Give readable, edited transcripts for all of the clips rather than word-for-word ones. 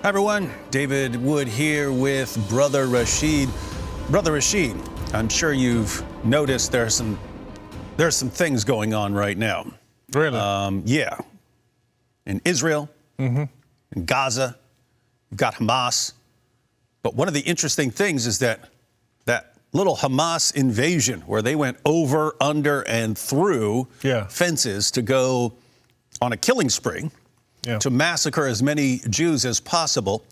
Hi everyone, David Wood here with Brother Rachid. Brother Rachid, I'm sure you've noticed there's some things going on right now. Really? Yeah. In Israel, in Gaza, you've got Hamas. But one of the interesting things is that little Hamas invasion where they went over, under, and through fences to go on a killing spree, to massacre as many Jews as possible.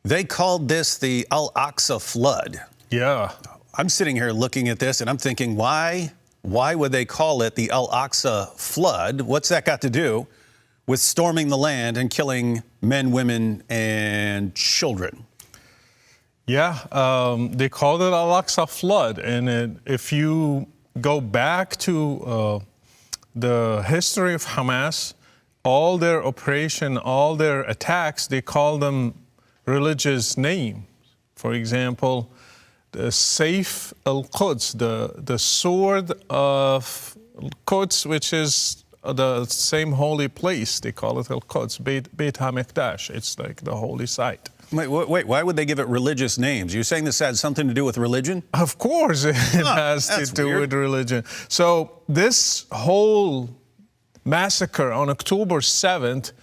They called this the Al-Aqsa flood. Yeah. I'm sitting here looking at this and I'm thinking, why would they call it the Al-Aqsa flood? What's that got to do with storming the land and killing men, women, and children? Yeah, they called it Al-Aqsa flood. And if you go back to the history of Hamas, all their operation, all their attacks, they call them religious names. For example, the Saif al-Quds, the sword of Quds, which is the same holy place. They call it al-Quds, Beit HaMikdash. It's like the holy site. Wait, why would they give it religious names? You're saying this has something to do with religion? Of course it has to do with religion. So this whole massacre on October 7th,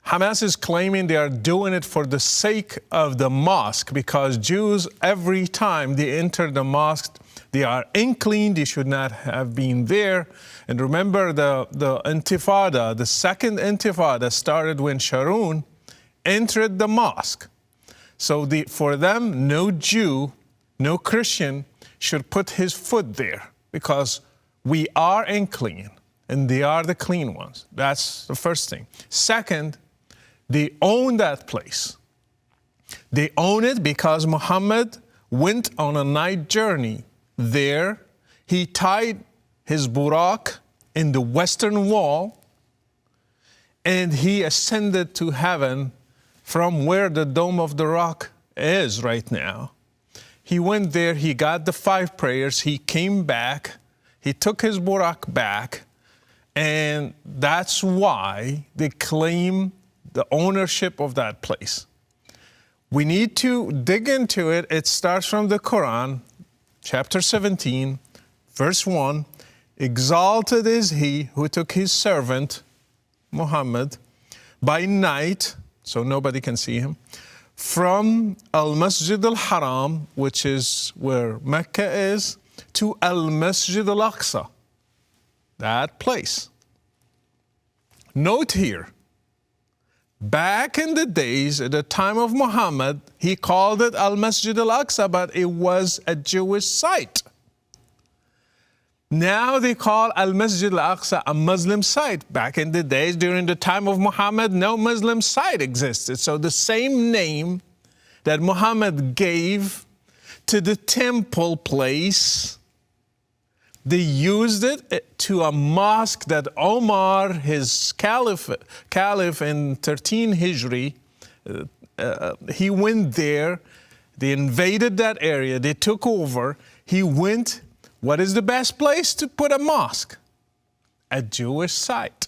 Hamas is claiming they are doing it for the sake of the mosque, because Jews, every time they enter the mosque, they are unclean, they should not have been there. And remember the intifada, the second intifada started when Sharon entered the mosque. So for them, no Jew, no Christian should put his foot there, because we are unclean and they are the clean ones. That's the first thing. Second, they own that place. They own it because Muhammad went on a night journey there. He tied his Buraq in the western wall and he ascended to heaven from where the Dome of the Rock is right now. He went there, he got the 5 prayers, he came back, he took his Buraq back, and that's why they claim the ownership of that place. We need to dig into it. It starts from the Quran, chapter 17, verse 1. Exalted is he who took his servant, Muhammad, by night, so nobody can see him, from Al-Masjid al-Haram, which is where Mecca is, to Al-Masjid al-Aqsa, that place. Note here, back in the days, at the time of Muhammad, he called it Al-Masjid al-Aqsa, but it was a Jewish site. Now they call Al-Masjid al-Aqsa a Muslim site. Back in the days, during the time of Muhammad, no Muslim site existed. So the same name that Muhammad gave to the temple place, they used it to a mosque that Omar, his caliph in 13 Hijri, he went there. They invaded that area. They took over. He went. What is the best place to put a mosque? A Jewish site.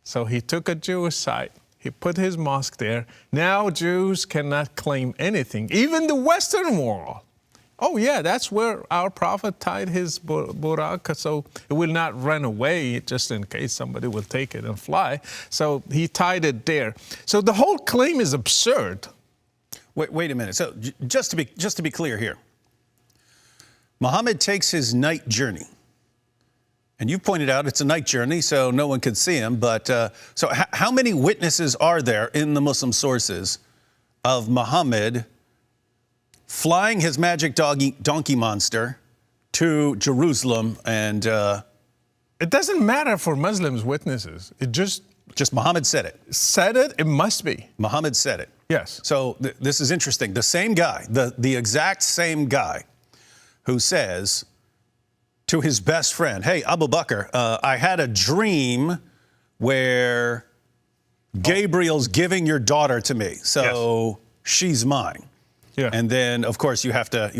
So he took a Jewish site. He put his mosque there. Now Jews cannot claim anything, even the Western world. Oh yeah, that's where our prophet tied his Buraq, so it will not run away just in case somebody will take it and fly. So he tied it there. So the whole claim is absurd. Wait a minute. So just to be clear here, Muhammad takes his night journey, and you pointed out it's a night journey, so no one could see him. But so how many witnesses are there in the Muslim sources of Muhammad flying his magic donkey monster to Jerusalem? And it doesn't matter for Muslims' witnesses. It just Muhammad said it. Said it. It must be. Muhammad said it. Yes. So this is interesting. The same guy, the exact same guy, who says to his best friend, "Hey, Abu Bakr, I had a dream where Gabriel's giving your daughter to me, so she's mine." Yeah. And then, of course, you have to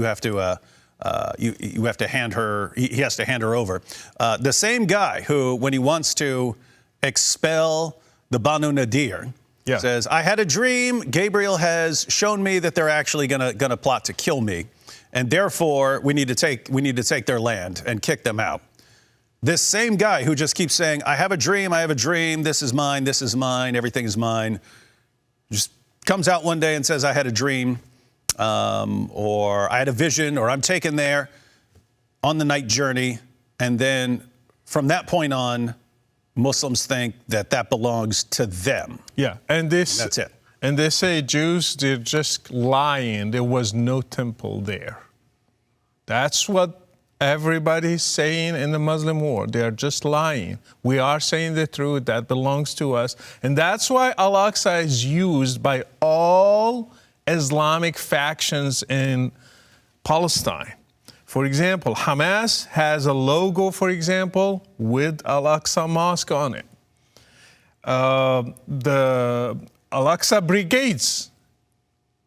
hand her. He has to hand her over. The same guy who, when he wants to expel the Banu Nadir, Yeah. Says, I had a dream. Gabriel has shown me that they're actually gonna plot to kill me, and therefore we need to take their land and kick them out. This same guy who just keeps saying, I have a dream, this is mine, everything is mine, just comes out one day and says, I had a dream, or I had a vision, or I'm taken there on the night journey. And then from that point on, Muslims think that belongs to them. Yeah, and that's it. And they say Jews, they're just lying. There was no temple there. That's what everybody's saying in the Muslim world. They are just lying. We are saying the truth. That belongs to us. And that's why Al-Aqsa is used by all Islamic factions in Palestine. For example, Hamas has a logo, for example, with Al-Aqsa Mosque on it. The Al-Aqsa Brigades,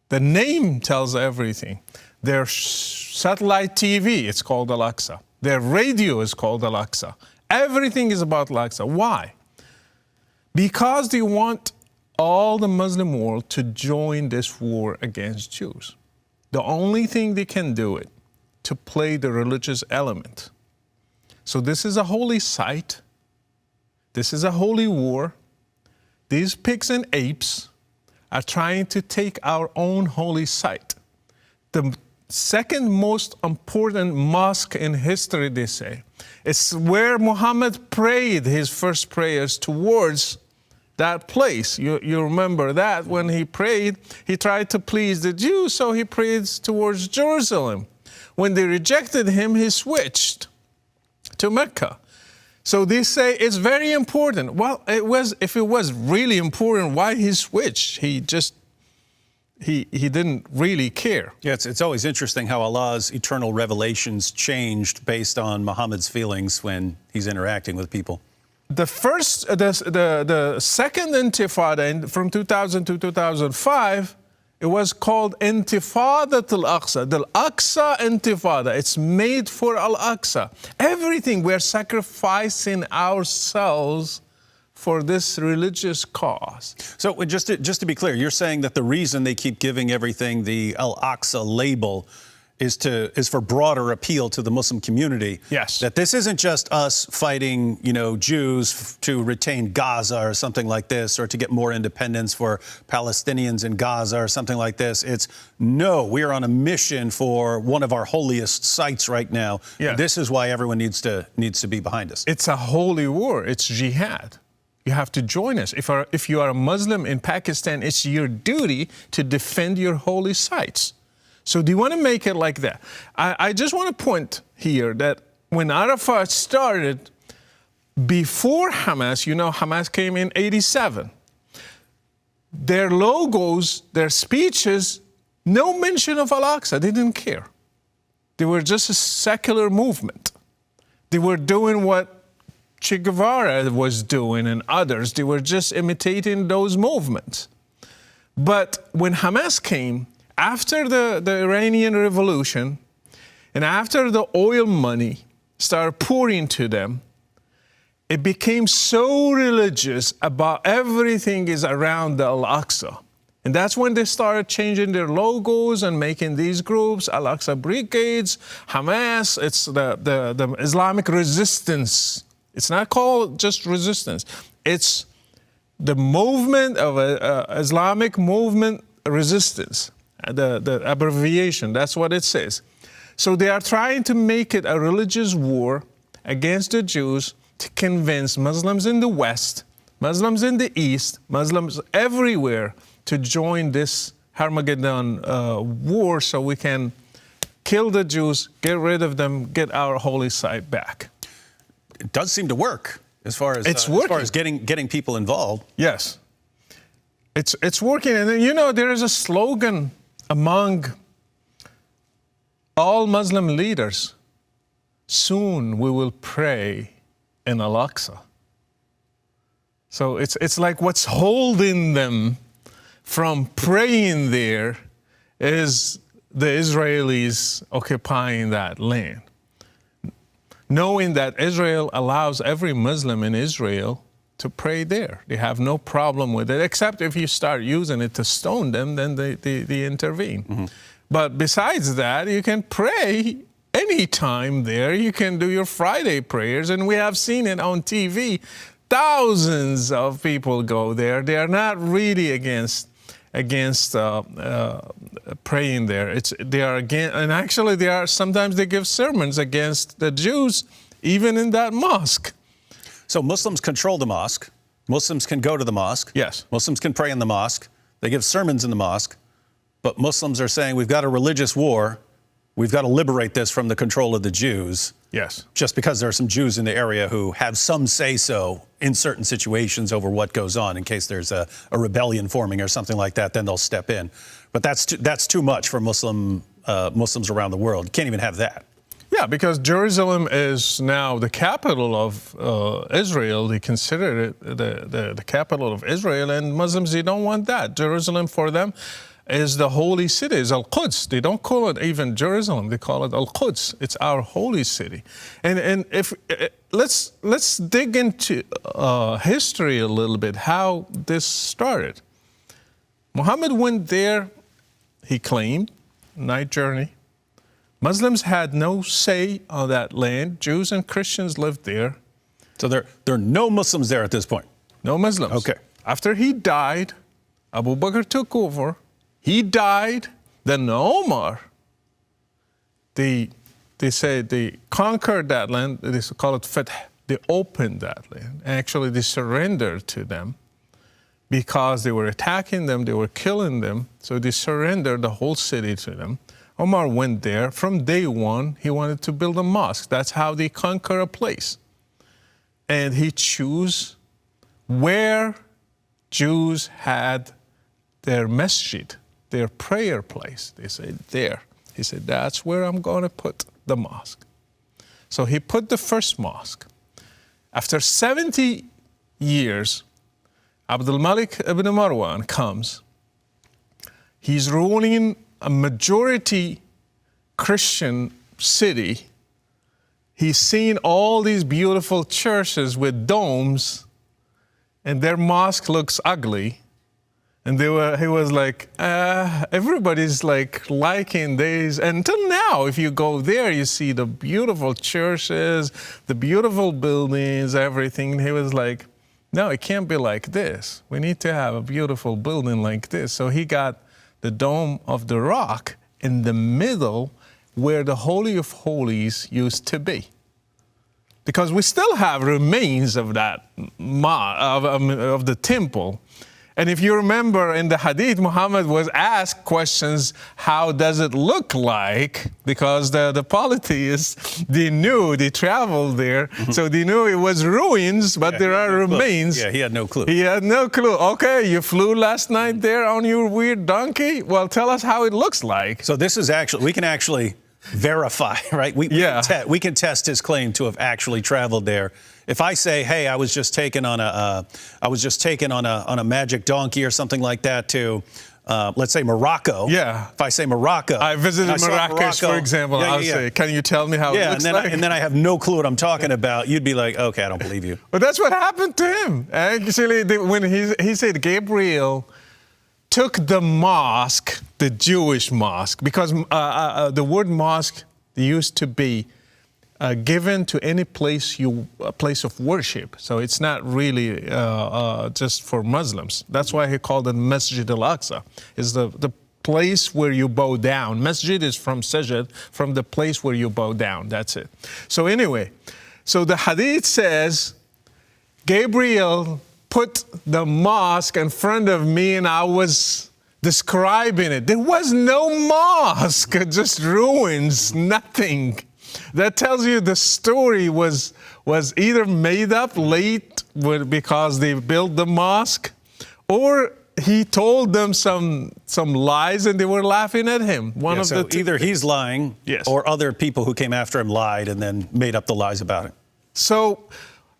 the name tells everything. Their satellite TV, it's called Al-Aqsa. Their radio is called Al-Aqsa. Everything is about Al-Aqsa. Why? Because they want all the Muslim world to join this war against Jews. The only thing they can do it to play the religious element. So this is a holy site. This is a holy war. These pigs and apes are trying to take our own holy site. The second most important mosque in history, they say. It's where Muhammad prayed his first prayers towards that place. You remember that when he prayed, he tried to please the Jews, so he prayed towards Jerusalem. When they rejected him, he switched to Mecca. So they say it's very important. Well, if it was really important, why he switched? He didn't really care. Yeah, it's always interesting how Allah's eternal revelations changed based on Muhammad's feelings when he's interacting with people. The second Intifada from 2000 to 2005, it was called Intifada Al-Aqsa, the Al-Aqsa Intifada. It's made for Al-Aqsa. Everything, we're sacrificing ourselves for this religious cause. So just to be clear, you're saying that the reason they keep giving everything the Al-Aqsa label is for broader appeal to the Muslim community. Yes. That this isn't just us fighting, Jews to retain Gaza or something like this, or to get more independence for Palestinians in Gaza or something like this. It's, no, we are on a mission for one of our holiest sites right now. Yeah. This is why everyone needs to be behind us. It's a holy war. It's jihad. You have to join us. If you are a Muslim in Pakistan, it's your duty to defend your holy sites. So do you want to make it like that? I just want to point here that when Arafat started, before Hamas, Hamas came in 87. Their logos, their speeches, no mention of Al-Aqsa. They didn't care. They were just a secular movement. They were doing what Che Guevara was doing and others. They were just imitating those movements. But when Hamas came, after the Iranian Revolution and after the oil money started pouring to them, it became so religious about everything is around the Al-Aqsa. And that's when they started changing their logos and making these groups, Al-Aqsa Brigades, Hamas. It's the Islamic resistance. It's not called just resistance. It's the movement of Islamic movement resistance. The abbreviation, that's what it says. So they are trying to make it a religious war against the Jews to convince Muslims in the West, Muslims in the East, Muslims everywhere to join this Armageddon war so we can kill the Jews, get rid of them, get our holy site back. It does seem to work as far as getting people involved. Yes. It's working. And then, there is a slogan among all Muslim leaders: soon we will pray in Al-Aqsa. So it's like what's holding them from praying there is the Israelis occupying that land. Knowing that Israel allows every Muslim in Israel to pray there. They have no problem with it, except if you start using it to stone them, then they intervene. Mm-hmm. But besides that, you can pray anytime there. You can do your Friday prayers, and we have seen it on TV. Thousands of people go there. They are not really against praying there. They are against, and actually sometimes they give sermons against the Jews, even in that mosque. So Muslims control the mosque. Muslims can go to the mosque. Yes. Muslims can pray in the mosque. They give sermons in the mosque. But Muslims are saying we've got a religious war. We've got to liberate this from the control of the Jews. Yes. Just because there are some Jews in the area who have some say-so in certain situations over what goes on. In case there's a rebellion forming or something like that, then they'll step in. But that's too much for Muslims around the world. You can't even have that. Yeah, because Jerusalem is now the capital of Israel. They consider it the capital of Israel, and Muslims, they don't want that. Jerusalem for them is the holy city, is Al-Quds. They don't call it even Jerusalem, they call it Al-Quds. It's our holy city. And if let's dig into history a little bit, how this started. Muhammad went there, he claimed, night journey. Muslims had no say on that land. Jews and Christians lived there. So there are no Muslims there at this point? No Muslims. Okay. After he died, Abu Bakr took over. He died. Then Omar, they say they conquered that land. They call it Fath. They opened that land. Actually, they surrendered to them because they were attacking them. They were killing them. So they surrendered the whole city to them. Omar went there. From day one, he wanted to build a mosque. That's how they conquer a place. And he chose where Jews had their masjid, their prayer place. They said, there. He said, that's where I'm going to put the mosque. So he put the first mosque. After 70 years, Abdul Malik ibn Marwan comes. He's ruling a majority Christian city. He's seen all these beautiful churches with domes, and their mosque looks ugly. And he was like, everybody's like liking these. Until now, if you go there, you see the beautiful churches, the beautiful buildings, everything. And he was like, no, it can't be like this. We need to have a beautiful building like this. So he got the Dome of the Rock in the middle where the Holy of Holies used to be. Because we still have remains of that, of the temple. And if you remember in the Hadith, Muhammad was asked questions, how does it look like? Because the polytheists, they knew, they traveled there, so they knew it was ruins, but there are remains. Yeah, he had no clue. He had no clue. Okay, you flew last night there on your weird donkey? Well, tell us how it looks like. So this is actually, we can actually verify, right? We can test his claim to have actually traveled there. If I say, hey, I was just taken on a magic donkey or something like that to, let's say Morocco. Yeah. If I say Morocco, I visited Marrakesh, for example. I'll say, can you tell me how it looks like? And then I have no clue what I'm talking about. You'd be like, okay, I don't believe you. But that's what happened to him. Actually, when he said Gabriel took the mosque, the Jewish mosque, because the word mosque used to be given to any place a place of worship. So it's not really just for Muslims. That's why he called it Masjid Al-Aqsa. It's the place where you bow down. Masjid is from sajid, from the place where you bow down. That's it. So anyway, so the hadith says, Gabriel put the mosque in front of me and I was describing it. There was no mosque, just ruins, nothing. That tells you the story was either made up late because they built the mosque, or he told them some lies and they were laughing at him. One of the two. Either he's lying, yes, or other people who came after him lied and then made up the lies about it. So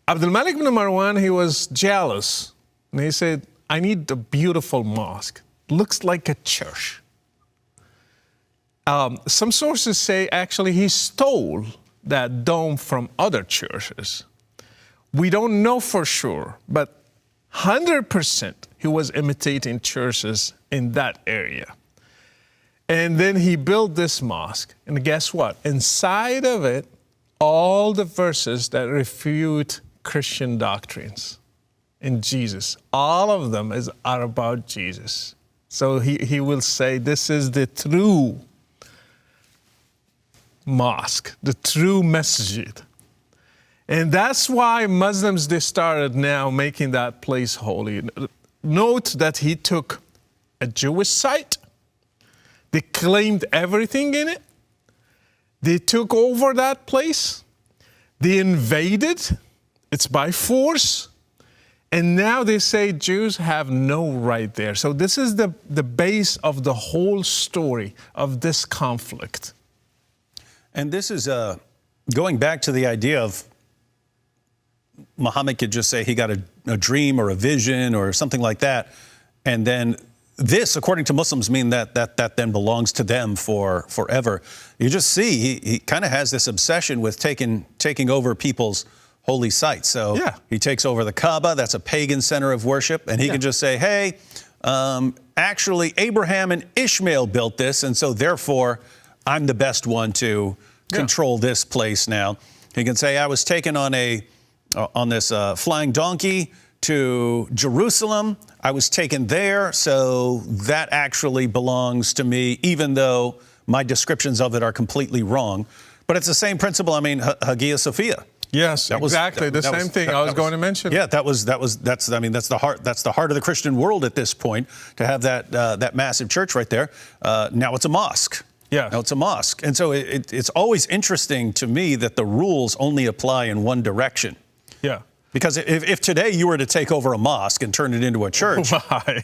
Abdul Malik ibn Marwan, he was jealous. And he said, I need a beautiful mosque. Looks like a church. Some sources say actually he stole that dome from other churches. We don't know for sure, but 100% he was imitating churches in that area. And then he built this mosque. And guess what? Inside of it, all the verses that refute Christian doctrines in Jesus, all of them are about Jesus. So he will say, this is the true mosque, the true masjid. And that's why Muslims, they started now making that place holy. Note that he took a Jewish site. They claimed everything in it. They took over that place. They invaded. It's by force. And now they say Jews have no right there. So this is the base of the whole story of this conflict. And this is going back to the idea of Muhammad could just say he got a dream or a vision or something like that. And then this, according to Muslims, mean that then belongs to them forever. You just see he kind of has this obsession with taking over people's holy sites. So yeah. He takes over the Kaaba, that's a pagan center of worship, and he can just say, hey, actually Abraham and Ishmael built this, and so therefore I'm the best one to control this place now. He can say, I was taken on this flying donkey to Jerusalem. I was taken there, so that actually belongs to me, even though my descriptions of it are completely wrong. But it's the same principle. I mean, Hagia Sophia. Yes, exactly the same thing I was going to mention. Yeah, that's the heart of the Christian world at this point, to have that massive church right there. Now it's a mosque. Yeah. Now it's a mosque. And so it's always interesting to me that the rules only apply in one direction. Yeah. Because if today you were to take over a mosque and turn it into a church,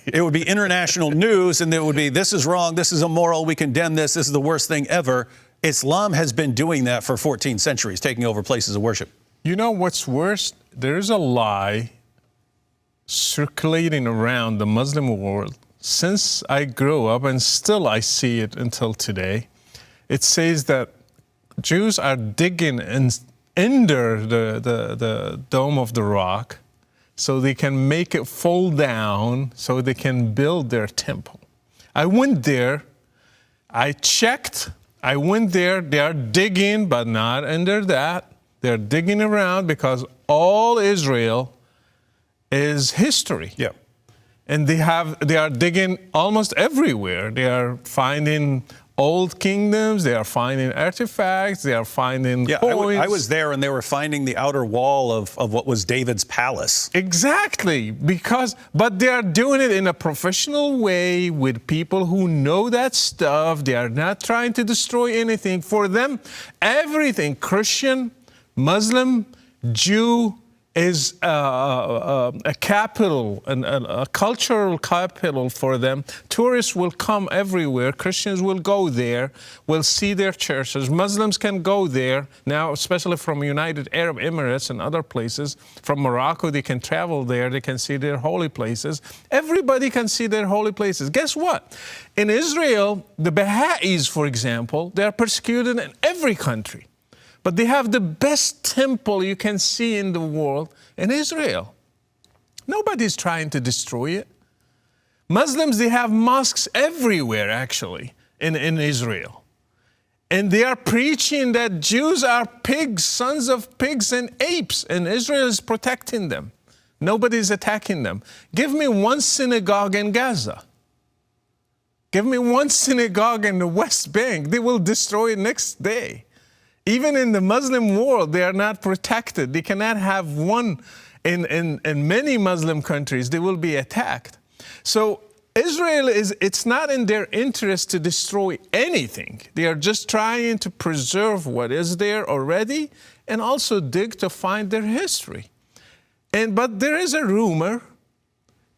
it would be international news, and it would be, this is wrong, this is immoral, we condemn this is the worst thing ever. Islam has been doing that for 14 centuries, taking over places of worship. You know what's worse? There's a lie circulating around the Muslim world since I grew up, and still I see it until today. It says that Jews are digging under the Dome of the Rock so they can make it fall down so they can build their temple. I went there, I checked, I went there, they are digging, but not under that. They're digging around because all Israel is history. Yeah. And they are digging almost everywhere. They are finding old kingdoms, they are finding artifacts, they are finding coins. I was there, and they were finding the outer wall of what was David's palace. Exactly, but they are doing it in a professional way with people who know that stuff. They are not trying to destroy anything. For them, everything, Christian, Muslim, Jew, is a capital, a cultural capital for them. Tourists will come everywhere. Christians will go there, will see their churches. Muslims can go there now, especially from United Arab Emirates and other places. From Morocco, they can travel there. They can see their holy places. Everybody can see their holy places. Guess what? In Israel, the Baha'is, for example, they are persecuted in every country. But they have the best temple you can see in the world in Israel. Nobody's trying to destroy it. Muslims, they have mosques everywhere, actually, in Israel. And they are preaching that Jews are pigs, sons of pigs and apes, and Israel is protecting them. Nobody's attacking them. Give me one synagogue in Gaza. Give me one synagogue in the West Bank. They will destroy it next day. Even in the Muslim world, they are not protected. They cannot have one in many Muslim countries. They will be attacked. So Israel it's not in their interest to destroy anything. They are just trying to preserve what is there already and also dig to find their history. But there is a rumor.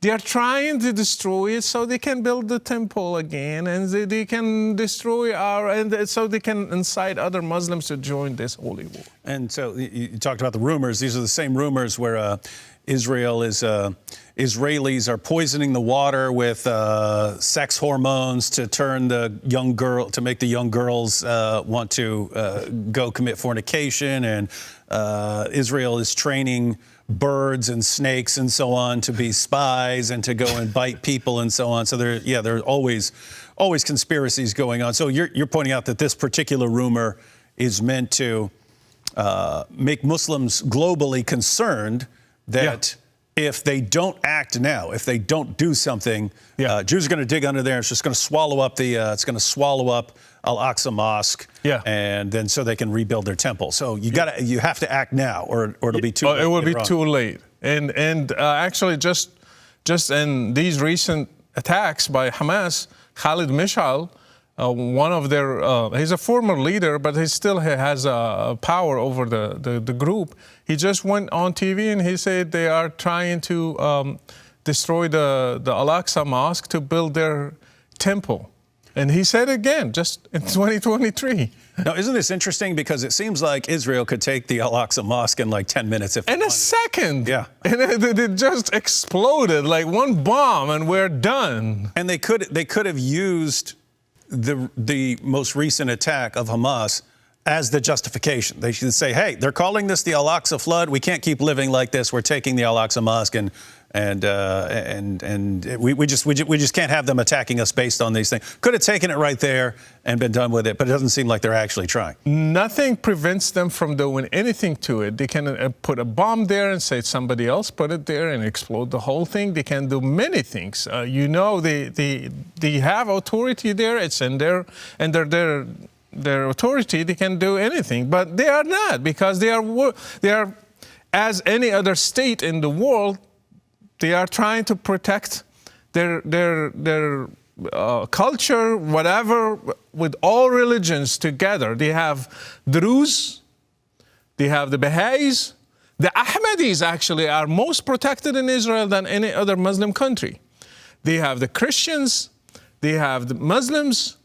They are trying to destroy it so they can build the temple again, and they can destroy so they can incite other Muslims to join this holy war. And so you talked about the rumors. These are the same rumors where Israelis are poisoning the water with sex hormones to make the young girls want to go commit fornication, and Israel is training birds and snakes and so on to be spies and to go and bite people and so on. So there are always conspiracies going on. So you're pointing out that this particular rumor is meant to make Muslims globally concerned that if they don't act now, if they don't do something, Jews are going to dig under there. It's just going to swallow up Al-Aqsa Mosque, and then so they can rebuild their temple. So you have to act now, or it'll be too late. It will be too late. And actually, just in these recent attacks by Hamas, Khalid Mishal, one of their, he's a former leader, but he still has power over the group. He just went on TV and he said they are trying to destroy the Al-Aqsa Mosque to build their temple. And he said again, just in 2023. Now, isn't this interesting? Because it seems like Israel could take the Al-Aqsa Mosque in like 10 minutes. In a second. Yeah. And it just exploded like one bomb and we're done. And they could have used the most recent attack of Hamas as the justification. They should say, hey, they're calling this the Al-Aqsa flood. We can't keep living like this. We're taking the Al-Aqsa Mosque and we just can't have them attacking us based on these things. Could have taken it right there and been done with it, but it doesn't seem like they're actually trying. Nothing prevents them from doing anything to it. They can put a bomb there and say somebody else put it there and explode the whole thing. They can do many things. They have authority there. It's under their authority. They can do anything, but they are not, because they are as any other state in the world. They are trying to protect their culture, whatever, with all religions together. They have Druze, they have the Baha'is. The Ahmadis actually are most protected in Israel than any other Muslim country. They have the Christians, they have the Muslims,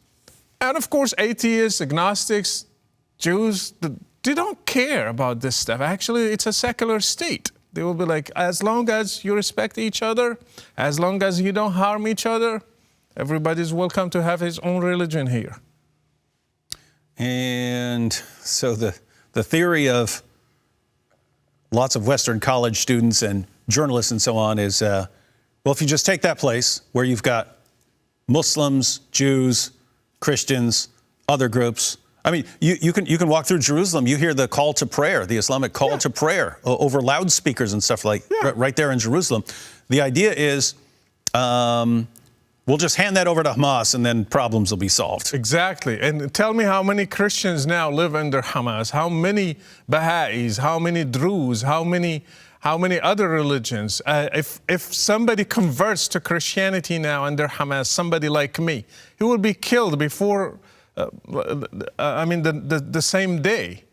and of course atheists, agnostics, Jews. They don't care about this stuff. Actually, it's a secular state. They will be like, as long as you respect each other, as long as you don't harm each other, everybody's welcome to have his own religion here. And so the theory of lots of Western college students and journalists and so on is, well, if you just take that place where you've got Muslims, Jews, Christians, other groups. I mean, you can walk through Jerusalem. You hear the call to prayer, the Islamic call to prayer over loudspeakers and stuff like right there in Jerusalem. The idea is we'll just hand that over to Hamas and then problems will be solved. Exactly. And tell me how many Christians now live under Hamas? How many Baha'is? How many Druze? How many other religions? If somebody converts to Christianity now under Hamas, somebody like me, he will be killed before. The same day.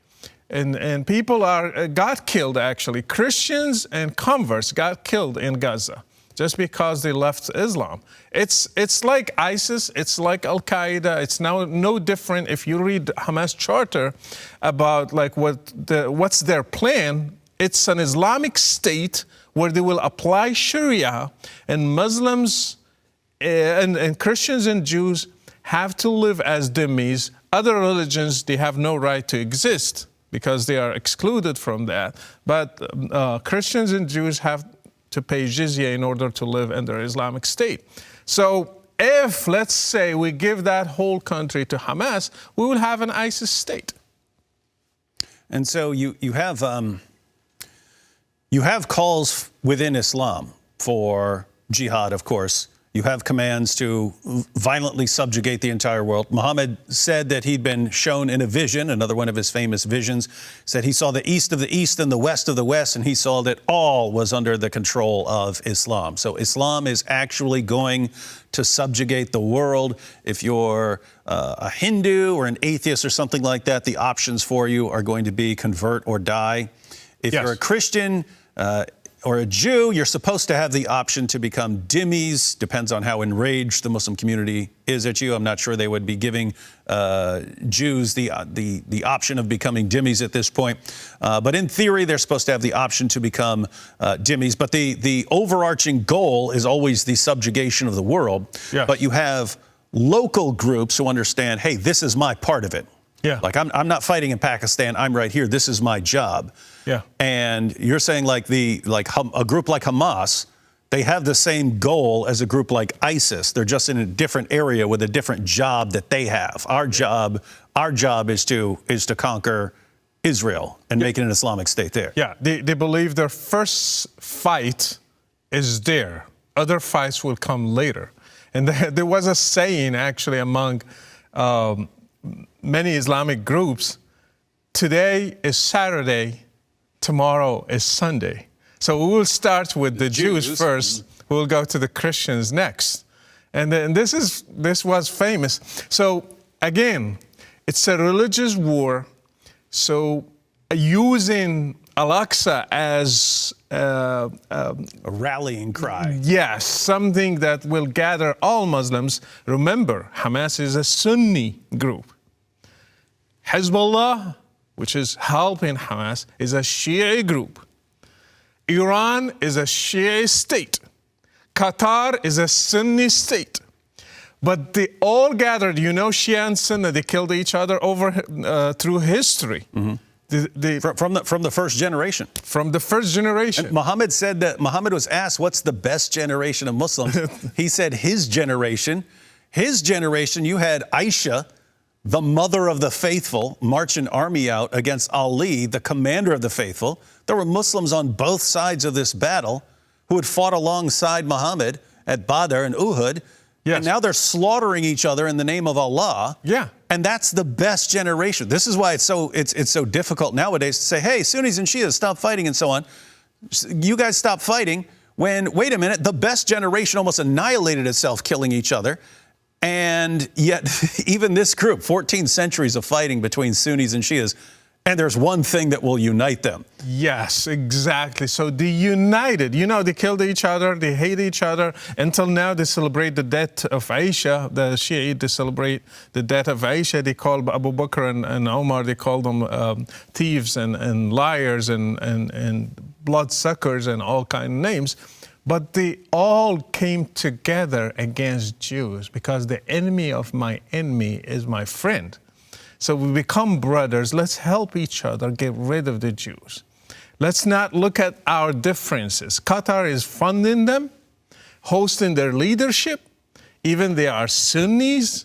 And people got killed, actually. Christians and converts got killed in Gaza just because they left Islam. It's like ISIS, it's like Al-Qaeda. It's now no different. If you read Hamas charter about like what's their plan, it's an Islamic state where they will apply Sharia, and Muslims and Christians and Jews have to live as dhimmis. Other religions, they have no right to exist because they are excluded from that. But Christians and Jews have to pay jizya in order to live in their Islamic state. So if, let's say, we give that whole country to Hamas, we will have an ISIS state. And so you have calls within Islam for jihad, of course. You have commands to violently subjugate the entire world. Muhammad said that he'd been shown in a vision, another one of his famous visions, said he saw the east of the east and the west of the west, and he saw that all was under the control of Islam. So Islam is actually going to subjugate the world. If you're a Hindu or an atheist or something like that, the options for you are going to be convert or die. If you're a Christian, or a Jew, you're supposed to have the option to become dhimmis. Depends on how enraged the Muslim community is at you. I'm not sure they would be giving Jews the option of becoming dhimmis at this point. But in theory, they're supposed to have the option to become dhimmis. But the overarching goal is always the subjugation of the world. Yes. But you have local groups who understand, hey, this is my part of it. Yeah. Like I'm not fighting in Pakistan. I'm right here. This is my job. Yeah. And you're saying like a group like Hamas, they have the same goal as a group like ISIS. They're just in a different area with a different job that they have. Our job is to conquer Israel and make it an Islamic state there. Yeah, they believe their first fight is there. Other fights will come later. And there was a saying actually among many Islamic groups, today is Saturday, tomorrow is Sunday. So we will start with the Jews first, we'll go to the Christians next. And then this was famous. So again, it's a religious war. So using Al-Aqsa as a rallying cry. Yes, something that will gather all Muslims. Remember, Hamas is a Sunni group. Hezbollah, which is helping Hamas, is a Shia group. Iran is a Shia state. Qatar is a Sunni state. But they all gathered, Shia and Sunni, they killed each other through history. Mm-hmm. From the first generation. From the first generation. And Muhammad said that Muhammad was asked, what's the best generation of Muslims? He said his generation. His generation, you had Aisha, the mother of the faithful, march an army out against Ali, the commander of the faithful. There were Muslims on both sides of this battle who had fought alongside Muhammad at Badr and Uhud. Yes. And now they're slaughtering each other in the name of Allah. Yeah. And that's the best generation. This is why it's so difficult nowadays to say, hey, Sunnis and Shias, stop fighting and so on. You guys stop fighting when, wait a minute, the best generation almost annihilated itself killing each other. And yet even this group, 14 centuries of fighting between Sunnis and Shias, and there's one thing that will unite them. Yes, exactly. So they united. They killed each other. They hate each other. Until now, they celebrate the death of Aisha. The Shiite, they celebrate the death of Aisha. They call Abu Bakr and Omar, they call them thieves and liars and bloodsuckers and all kind of names. But they all came together against Jews because the enemy of my enemy is my friend. So we become brothers. Let's help each other get rid of the Jews. Let's not look at our differences. Qatar is funding them, hosting their leadership. Even they are Sunnis,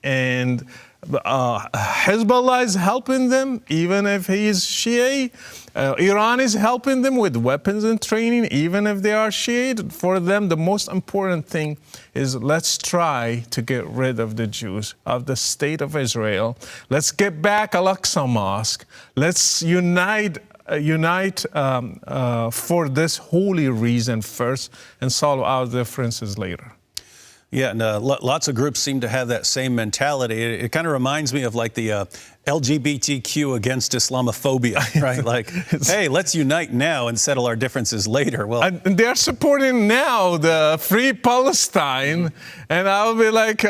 and Hezbollah is helping them, even if he is Shia. Iran is helping them with weapons and training, even if they are Shia. For them, the most important thing is let's try to get rid of the Jews, of the state of Israel. Let's get back Al-Aqsa Mosque. Let's unite for this holy reason first and solve our differences later. Yeah, and lots of groups seem to have that same mentality. It kind of reminds me of like the LGBTQ against Islamophobia, right? Like, hey, let's unite now and settle our differences later. Well, and they're supporting now the Free Palestine, and I'll be like,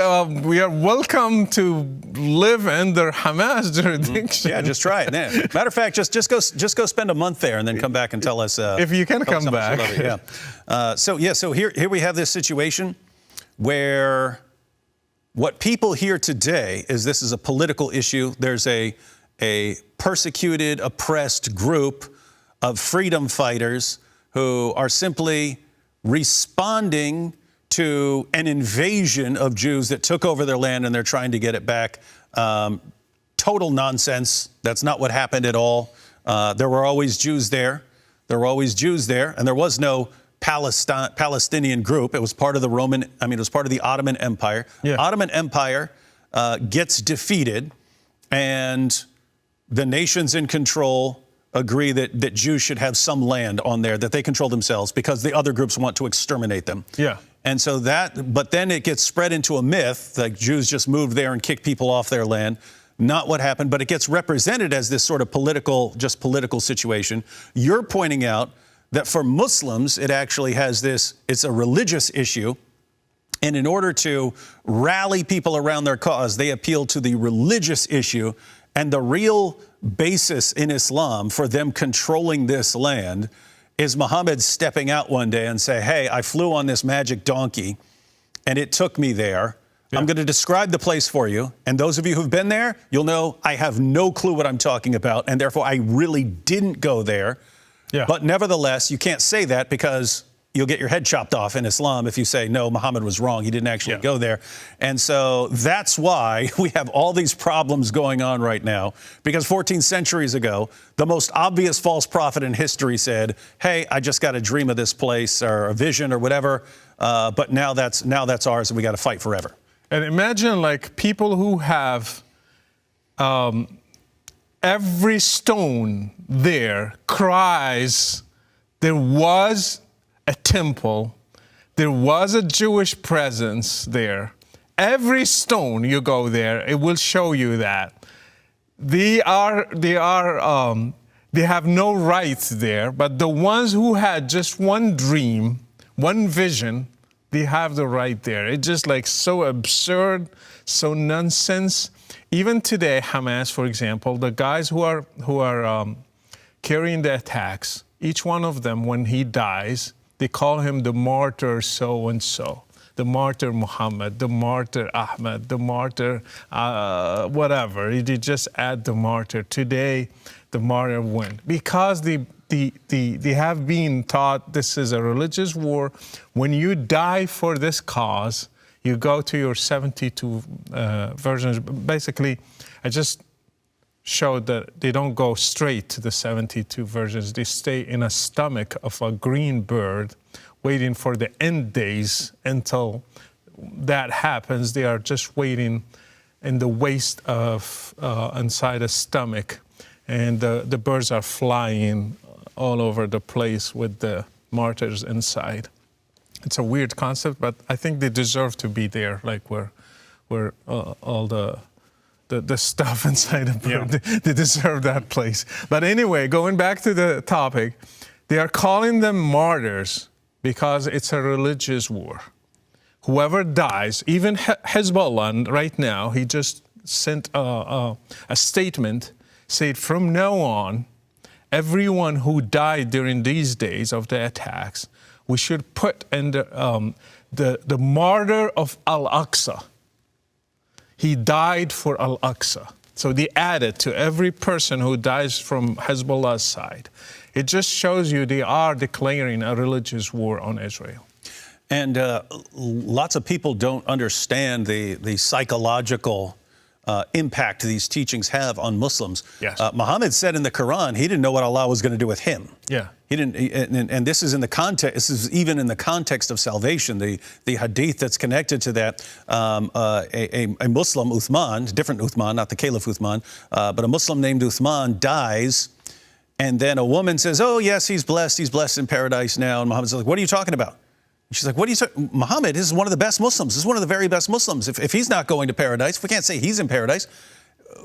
we are welcome to live under Hamas jurisdiction. Yeah, just try it. Matter of fact, just go spend a month there and then come back and tell us if you can come back. Yeah. So here we have this situation where what people hear today is this is a political issue. There's a persecuted, oppressed group of freedom fighters who are simply responding to an invasion of Jews that took over their land, and they're trying to get it back. Total nonsense. That's not what happened at all. There were always Jews there. There were always Jews there, and there was no Palestinian group. It was part of the it was part of the Ottoman Empire. Yeah. Ottoman Empire gets defeated, and the nations in control agree that Jews should have some land on there that they control themselves because the other groups want to exterminate them. Yeah. And so but then it gets spread into a myth, like Jews just moved there and kicked people off their land. Not what happened, but it gets represented as this sort of political situation. You're pointing out that for Muslims, it actually has it's a religious issue. And in order to rally people around their cause, they appeal to the religious issue. And the real basis in Islam for them controlling this land is Muhammad stepping out one day and say, hey, I flew on this magic donkey and it took me there. I'm going to describe the place for you. And those of you who've been there, you'll know I have no clue what I'm talking about. And therefore, I really didn't go there. Yeah. But nevertheless, you can't say that because you'll get your head chopped off in Islam if you say, no, Muhammad was wrong. He didn't actually go there. And so that's why we have all these problems going on right now, because 14 centuries ago, the most obvious false prophet in history said, hey, I just got a dream of this place or a vision or whatever. But now that's ours and we got to fight forever. And imagine like people who have every stone there cries, there was a temple, there was a Jewish presence there. Every stone you go there, it will show you that. They have no rights there, but the ones who had just one dream, one vision, they have the right there. It's just like so absurd, so nonsense. Even today, Hamas, for example, the guys who are carrying the attacks, each one of them, when he dies, they call him the martyr so-and-so, the martyr Muhammad, the martyr Ahmed, the martyr whatever. You just add the martyr. Today, the martyr win. Because they have been taught this is a religious war. When you die for this cause, you go to your 72 versions. Basically, I just showed that they don't go straight to the 72 versions. They stay in a stomach of a green bird, waiting for the end days until that happens. They are just waiting in the waist of inside a stomach, and the birds are flying all over the place with the martyrs inside. It's a weird concept, but I think they deserve to be there, like where all the stuff inside a bird. They deserve that place. But anyway, going back to the topic, they are calling them martyrs because it's a religious war. Whoever dies, even Hezbollah right now, he just sent a statement, said from now on, everyone who died during these days of the attacks, we should put in the martyr of Al-Aqsa. He died for Al-Aqsa. So they added to every person who dies from Hezbollah's side. It just shows you they are declaring a religious war on Israel. And lots of people don't understand the psychological impact these teachings have on Muslims. Yes. Muhammad said in the Quran he didn't know what Allah was going to do with him. Yeah. He didn't, and this is in the context. This is even in the context of salvation. The hadith that's connected to that. A Muslim, Uthman, different Uthman, not the Caliph Uthman, but a Muslim named Uthman dies, and then a woman says, "Oh yes, he's blessed in paradise now." And Muhammad says, "What are you talking about?" And she's like, "What are you talking? Muhammad is one of the best Muslims. This is one of the very best Muslims. If he's not going to paradise, if we can't say he's in paradise,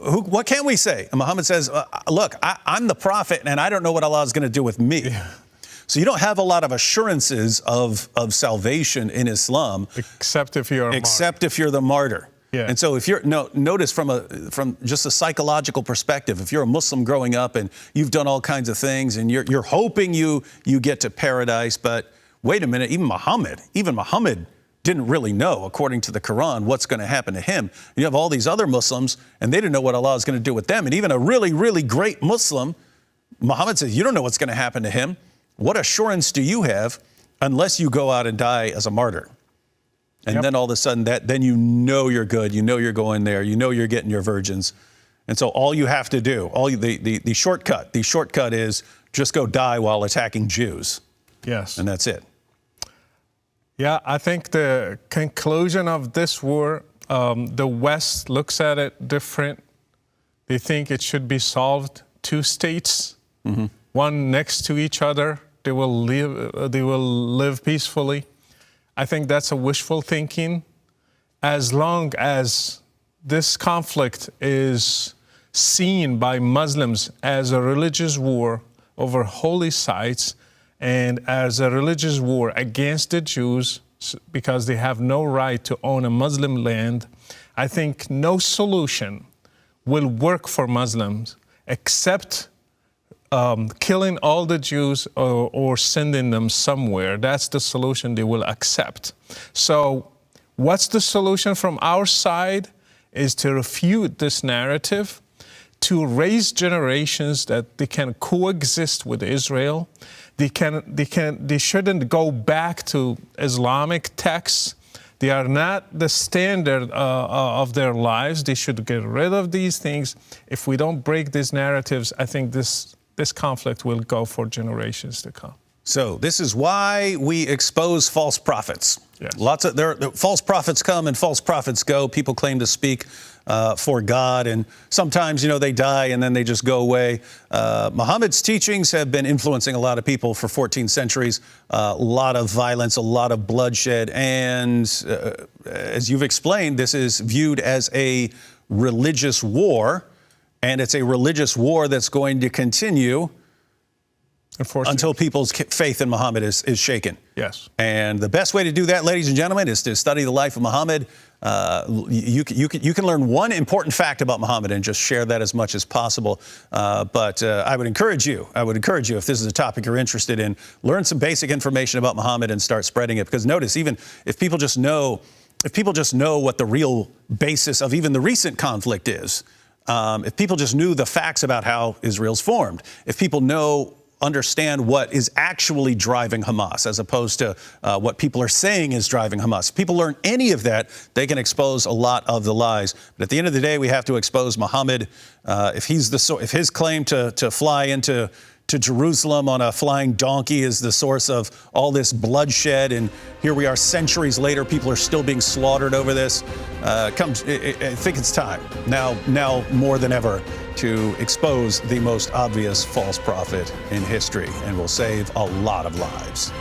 what can we say?" And Muhammad says, "Look, I'm the prophet, and I don't know what Allah is going to do with me." Yeah. So you don't have a lot of assurances of salvation in Islam, except if you're the martyr. Yeah. And so if you're notice from just a psychological perspective, if you're a Muslim growing up and you've done all kinds of things and you're hoping you get to paradise, but wait a minute, even Muhammad didn't really know, according to the Quran, what's going to happen to him. You have all these other Muslims, and they didn't know what Allah is going to do with them. And even a really, really great Muslim, Muhammad says, you don't know what's going to happen to him. What assurance do you have unless you go out and die as a martyr? And then all of a sudden, then you know you're good. You know you're going there. You know you're getting your virgins. And so all you have to do, the shortcut is just go die while attacking Jews. Yes. And that's it. Yeah, I think the conclusion of this war, the West looks at it different. They think it should be solved 2 states, one next to each other. They will live peacefully. I think that's a wishful thinking. As long as this conflict is seen by Muslims as a religious war over holy sites, and as a religious war against the Jews, because they have no right to own a Muslim land, I think no solution will work for Muslims except killing all the Jews or sending them somewhere. That's the solution they will accept. So What's the solution from our side is to refute this narrative, to raise generations that they can coexist with Israel. They shouldn't go back to Islamic texts. They are not the standard of their lives. They should get rid of these things. If we don't break these narratives, I think this conflict will go for generations to come. So this is why we expose false prophets. Yes. False prophets come and false prophets go. People claim to speak for God, and sometimes, they die and then they just go away. Muhammad's teachings have been influencing a lot of people for 14 centuries. A lot of violence, a lot of bloodshed, and as you've explained, this is viewed as a religious war, and it's a religious war that's going to continue until people's faith in Muhammad is shaken. Yes. And the best way to do that, ladies and gentlemen, is to study the life of Muhammad. You can learn one important fact about Muhammad and just share that as much as possible. But I would encourage you, if this is a topic you're interested in, learn some basic information about Muhammad and start spreading it. Because notice, even if people just know what the real basis of even the recent conflict is, if people just knew the facts about how Israel's formed, if people understand what is actually driving Hamas as opposed to what people are saying is driving Hamas. If people learn any of that, they can expose a lot of the lies. But at the end of the day, we have to expose Muhammad. If his claim to fly into Jerusalem on a flying donkey is the source of all this bloodshed, and here we are centuries later, people are still being slaughtered over this. I think it's time now more than ever to expose the most obvious false prophet in history, and will save a lot of lives.